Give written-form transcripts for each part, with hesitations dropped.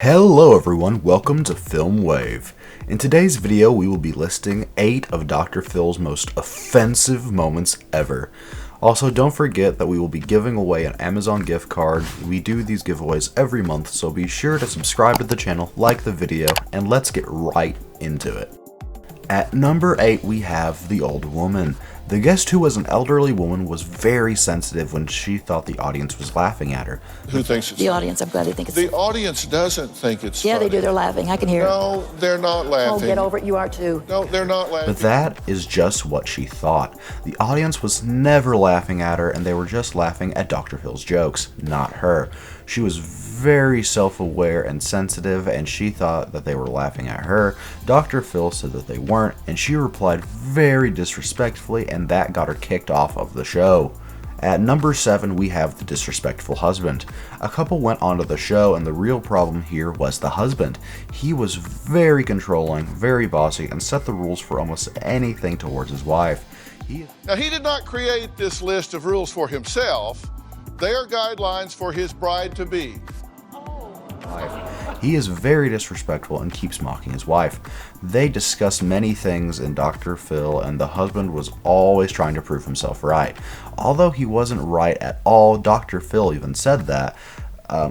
Hello everyone, welcome to Film Wave. In today's video we will be listing 8 of Dr. Phil's most offensive moments ever. Also, don't forget that we will be giving away an Amazon gift card. We do these giveaways every month, so be sure to subscribe to the channel, like the video, and let's get right into it. At number 8 we have The Old Woman. The guest, who was an elderly woman, was very sensitive when she thought the audience was laughing at her. Who thinks it's The funny? audience, I'm glad they think it's The audience doesn't think it's Yeah, funny. they do. They're laughing. I can hear it. No, they're not laughing. Oh, get over it. You are too. No, they're not laughing. But that is just what she thought. The audience was never laughing at her, and they were just laughing at Dr. Phil's jokes, not her. She was very self-aware and sensitive, and she thought that they were laughing at her. Dr. Phil said that they weren't, and she replied very disrespectfully, and that got her kicked off of the show. At number 7, we have The Disrespectful Husband. A couple went onto the show, and the real problem here was the husband. He was very controlling, very bossy, and set the rules for almost anything towards his wife. Now, he did not create this list of rules for himself. They are guidelines for his bride-to-be. He is very disrespectful and keeps mocking his wife. They discuss many things in Dr. Phil, and the husband was always trying to prove himself right. Although he wasn't right at all, Dr. Phil even said that.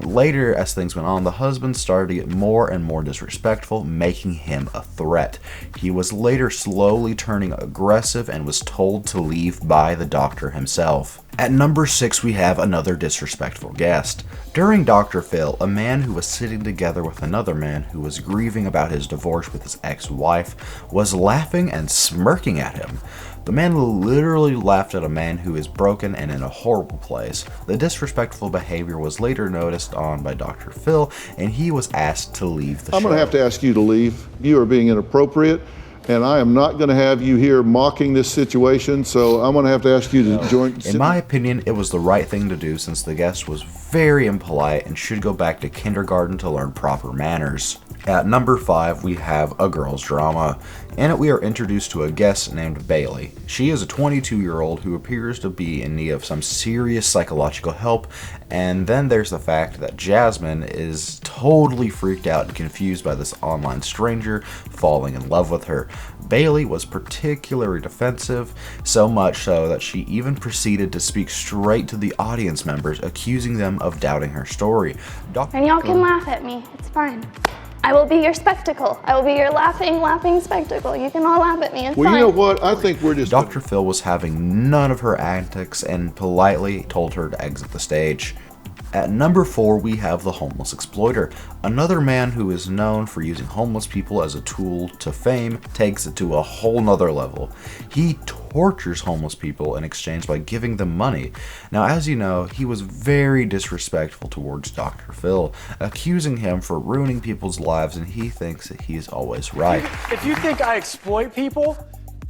Later, as things went on, the husband started to get more and more disrespectful, making him a threat. He was later slowly turning aggressive and was told to leave by the doctor himself. At number 6, we have another disrespectful guest. During Dr. Phil, a man who was sitting together with another man who was grieving about his divorce with his ex-wife was laughing and smirking at him. The man literally laughed at a man who is broken and in a horrible place. The disrespectful behavior was later noticed on by Dr. Phil, and he was asked to leave the show. I'm going to have to ask you to leave. You are being inappropriate, and I am not going to have you here mocking this situation, so I'm going to have to ask you to join. In my opinion, it was the right thing to do since the guest was very impolite and should go back to kindergarten to learn proper manners. At number 5, we have A Girl's Drama. In it, we are introduced to a guest named Bailey. She is a 22-year-old who appears to be in need of some serious psychological help, and then there's the fact that Jasmine is totally freaked out and confused by this online stranger falling in love with her. Bailey was particularly defensive, so much so that she even proceeded to speak straight to the audience members, accusing them of doubting her story. And y'all can laugh at me, it's fine. I will be your spectacle. I will be your laughing spectacle. You can all laugh at me, it's Well, fine. you know what? I think we're just... Dr. Phil was having none of her antics and politely told her to exit the stage. At number 4, we have The Homeless Exploiter. Another man who is known for using homeless people as a tool to fame takes it to a whole nother level. He tortures homeless people in exchange by giving them money. Now, as you know, he was very disrespectful towards Dr. Phil, accusing him for ruining people's lives, and he thinks that he is always right. If you think I exploit people,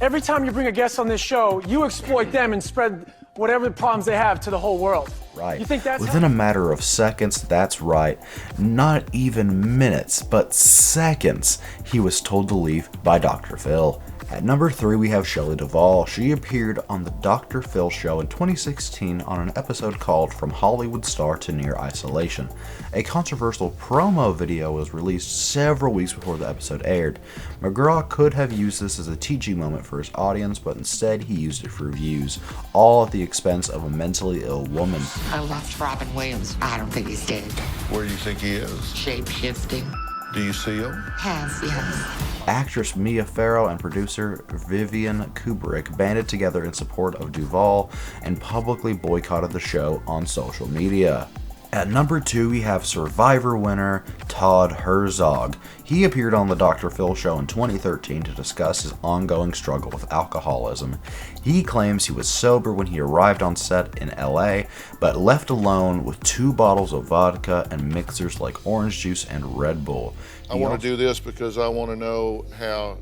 every time you bring a guest on this show, you exploit them and spread whatever problems they have to the whole world. Right. You think that's Within a matter of seconds, that's right. Not even minutes, but seconds, he was told to leave by Dr. Phil. At number 3, we have Shelley Duvall. She appeared on the Dr. Phil show in 2016 on an episode called From Hollywood Star to Near Isolation. A controversial promo video was released several weeks before the episode aired. McGraw could have used this as a teaching moment for his audience, but instead he used it for views, all at the expense of a mentally ill woman. I loved Robin Williams. I don't think he's dead. Where do you think he is? Shape-shifting. Do you see him? Has, yes. Actress Mia Farrow and producer Vivian Kubrick banded together in support of Duvall and publicly boycotted the show on social media. At number 2, we have Survivor winner Todd Herzog. He appeared on the Dr. Phil show in 2013 to discuss his ongoing struggle with alcoholism. He claims he was sober when he arrived on set in LA, but left alone with 2 bottles of vodka and mixers like orange juice and Red Bull. I want to do this because I want to know how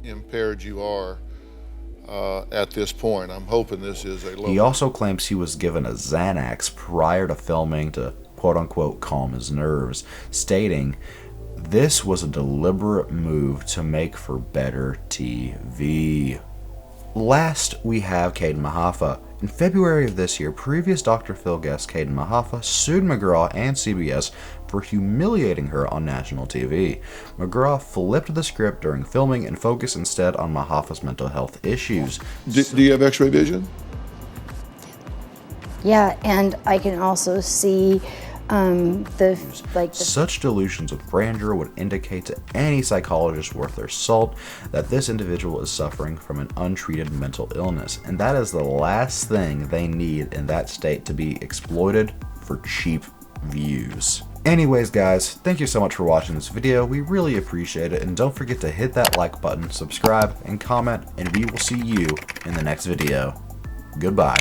impaired you are at this point. I'm hoping this is a low... He also claims he was given a Xanax prior to filming to quote-unquote calm his nerves, stating, "This was a deliberate move to make for better TV." Last, we have Caden Mahaffey. In February of this year, previous Dr. Phil guest Caden Mahaffey sued McGraw and CBS for humiliating her on national TV. McGraw flipped the script during filming and focused instead on Mahaffey's mental health issues. Do you have x-ray vision? Yeah, and I can also see Such delusions of grandeur would indicate to any psychologist worth their salt that this individual is suffering from an untreated mental illness, and that is the last thing they need in that state, to be exploited for cheap views. Anyways guys, thank you so much for watching this video. We really appreciate it, and don't forget to hit that like button, subscribe, and comment, and we will see you in the next video. Goodbye.